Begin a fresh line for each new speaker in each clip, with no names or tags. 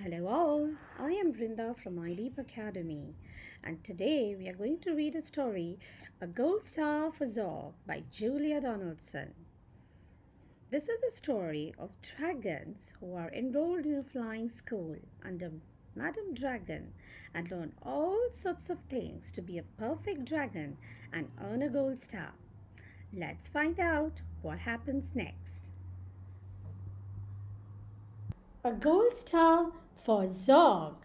Hello all, I am Brinda from ILEAP Academy, and today we are going to read a story, A Gold Star for Zog by Julia Donaldson. This is a story of dragons who are enrolled in a flying school under Madam Dragon and learn all sorts of things to be a perfect dragon and earn a gold star. Let's find out what happens next. A gold star for Zog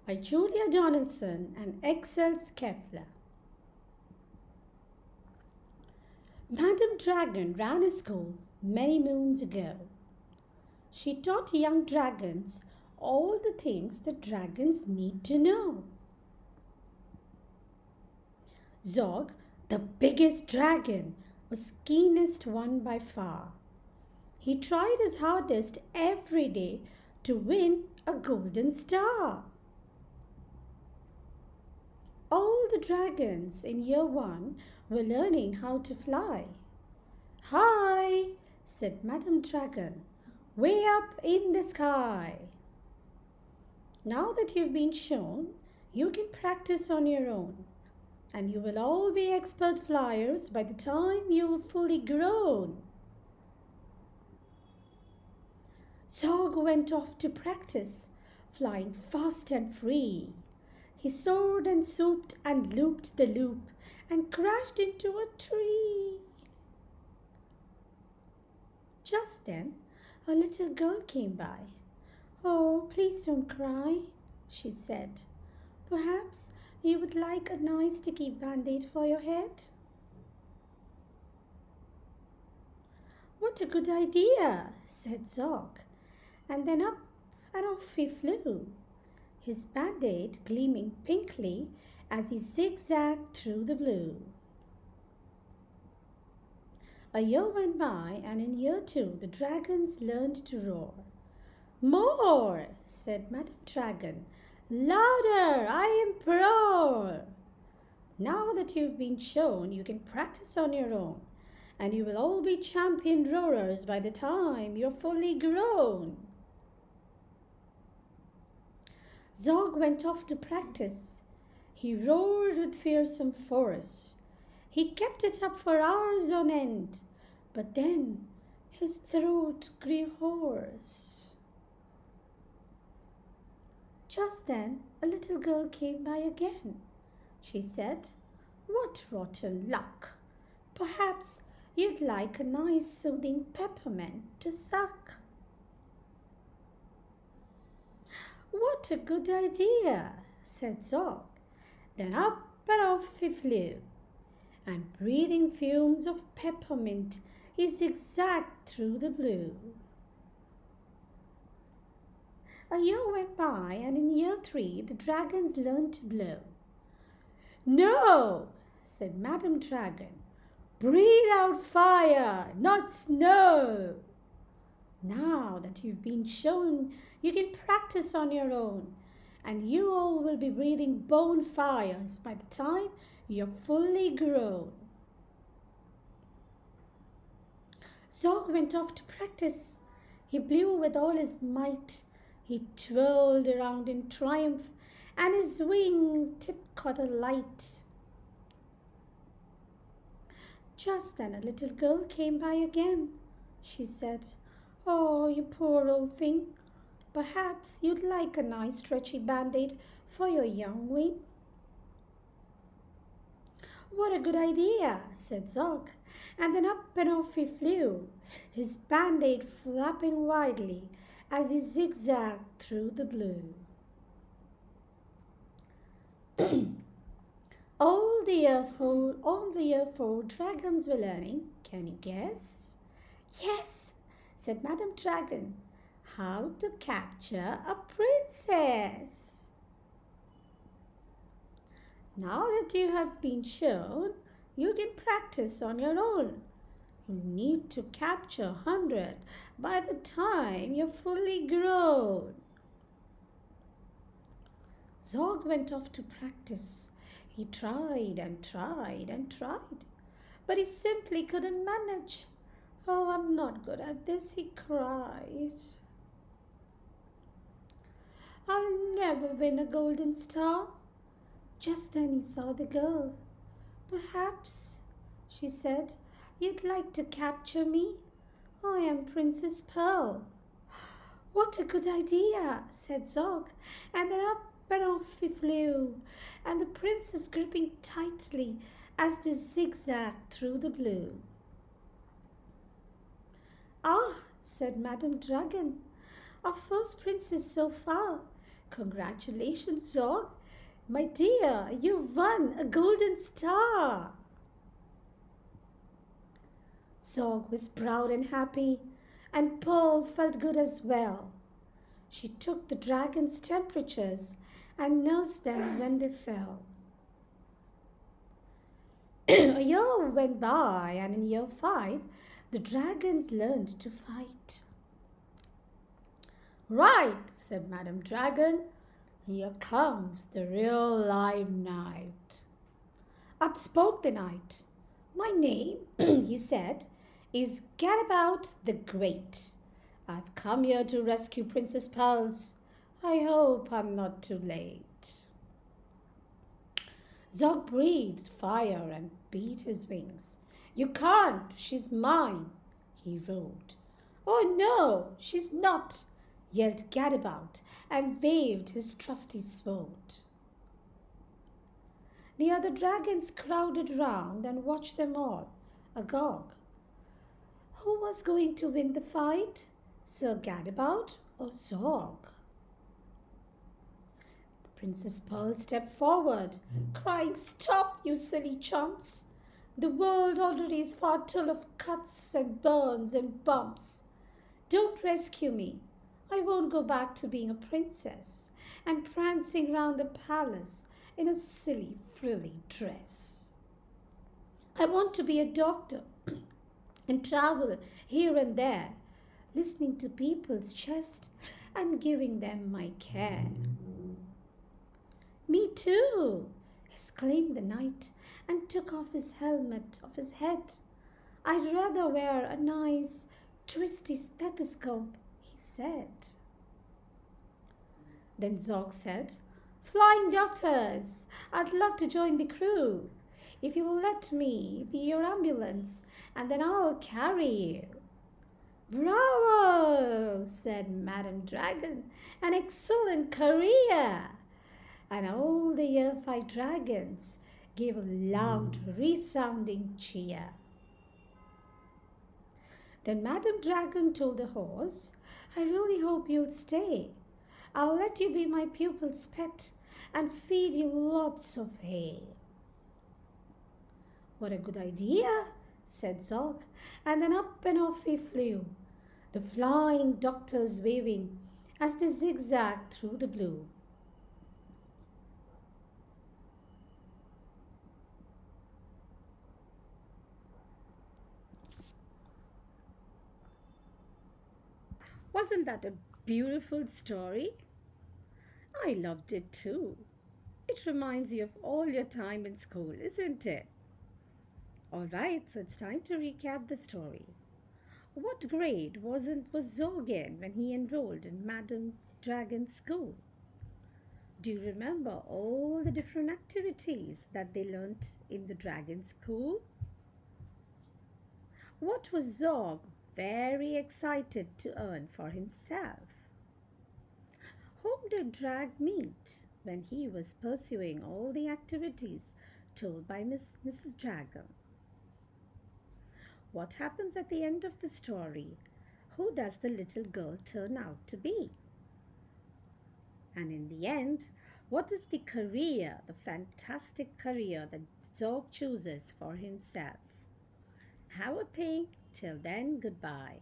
by Julia Donaldson and Excel Scheffler. Madam Dragon ran a school many moons ago. She taught young dragons all the things that dragons need to know. Zog, the biggest dragon, was keenest one by far. He tried his hardest every day to win a golden star. All the dragons in year one were learning how to fly. Hi, said Madam Dragon, way up in the sky. Now that you've been shown, you can practice on your own, and you will all be expert flyers by the time you're fully grown. Zog went off to practice, flying fast and free. He soared and swooped and looped the loop and crashed into a tree. Just then, a little girl came by. "Oh, please don't cry," she said. "Perhaps you would like a nice sticky band-aid for your head?" "What a good idea," said Zog, and then up and off he flew, his band-aid gleaming pinkly as he zigzagged through the blue. A year went by, and in year two the dragons learned to roar. "More," said Madam Dragon. "Louder, I implore." Now that you've been shown, you can practice on your own, and you will all be champion roarers by the time you're fully grown. Zog went off to practice. He roared with fearsome force. He kept it up for hours on end, but then his throat grew hoarse. Just then a little girl came by again. She said, "What rotten luck! Perhaps you'd like a nice soothing peppermint to suck." "What a good idea," said Zog. Then up and off he flew, and breathing fumes of peppermint he zigzagged through the blue. A year went by, and in year three the dragons learned to blow. "No," said Madam Dragon, "breathe out fire, not snow." Now that you've been shown, you can practice on your own, and you all will be breathing bonfires by the time you're fully grown. Zog went off to practice. He blew with all his might. He twirled around in triumph, and his wing tip caught alight. Just then a little girl came by again. She said, "Oh, you poor old thing. Perhaps you'd like a nice stretchy band-aid for your young wing?" "What a good idea," said Zog, and then up and off he flew, his band-aid flapping widely as he zigzagged through the blue. All the year four dragons were learning. Can you guess? "Yes," said Madam Dragon. "How to capture a princess." Now that you have been shown, you can practice on your own. You need to capture 100 by the time you're fully grown. Zog went off to practice. He tried and tried and tried, but he simply couldn't manage. "Oh, I'm not good at this, he cried. I'll never win a golden star. Just then he saw the girl. Perhaps, she said, you'd like to capture me? I am Princess Pearl. What a good idea, said Zog, and then up and off he flew, and the princess gripping tightly as they zigzagged through the blue. Ah, said Madame Dragon, our first princess so far. Congratulations, Zog. My dear, you've won a golden star. Zog was proud and happy, and Pearl felt good as well. She took the dragon's temperatures and nursed them when they fell. A year went by, and in year 5, the dragons learned to fight. Right, said Madame Dragon. Here comes the real live knight. Up spoke the knight. My name, he said, is Gadabout the Great. I've come here to rescue Princess Pearls. I hope I'm not too late. Zog breathed fire and beat his wings. You can't, she's mine, he roared. Oh no, she's not, yelled Gadabout and waved his trusty sword. The other dragons crowded round and watched them all, agog. Who was going to win the fight, Sir Gadabout or Zog? Princess Pearl stepped forward, crying, Stop, you silly chumps! The world already is far full of cuts and burns and bumps. Don't rescue me. I won't go back to being a princess and prancing round the palace in a silly, frilly dress. I want to be a doctor and travel here and there, listening to people's chest and giving them my care. Me too, exclaimed the knight and took off his helmet off his head. I'd rather wear a nice, twisty stethoscope, he said. Then Zog said, Flying doctors, I'd love to join the crew. If you'll let me be your ambulance, and then I'll carry you. Bravo, said Madame Dragon, an excellent career. And all the year 5 dragons gave a loud, resounding cheer. Then Madame Dragon told the horse, I really hope you'll stay. I'll let you be my pupil's pet and feed you lots of hay. What a good idea, said Zog, and then up and off he flew, the flying doctors waving as they zigzagged through the blue. Wasn't that a beautiful story? I loved it too. It reminds you of all your time in school, isn't it? All right, so it's time to recap the story. What grade was Zog in when he enrolled in Madame Dragon's school? Do you remember all the different activities that they learnt in the Dragon School? What was Zog very excited to earn for himself? Whom did Drag meet when he was pursuing all the activities told by Mrs. Dragon? What happens at the end of the story? Who does the little girl turn out to be? And in the end, what is the career, the fantastic career that Zog chooses for himself? Have a think. Till then, goodbye.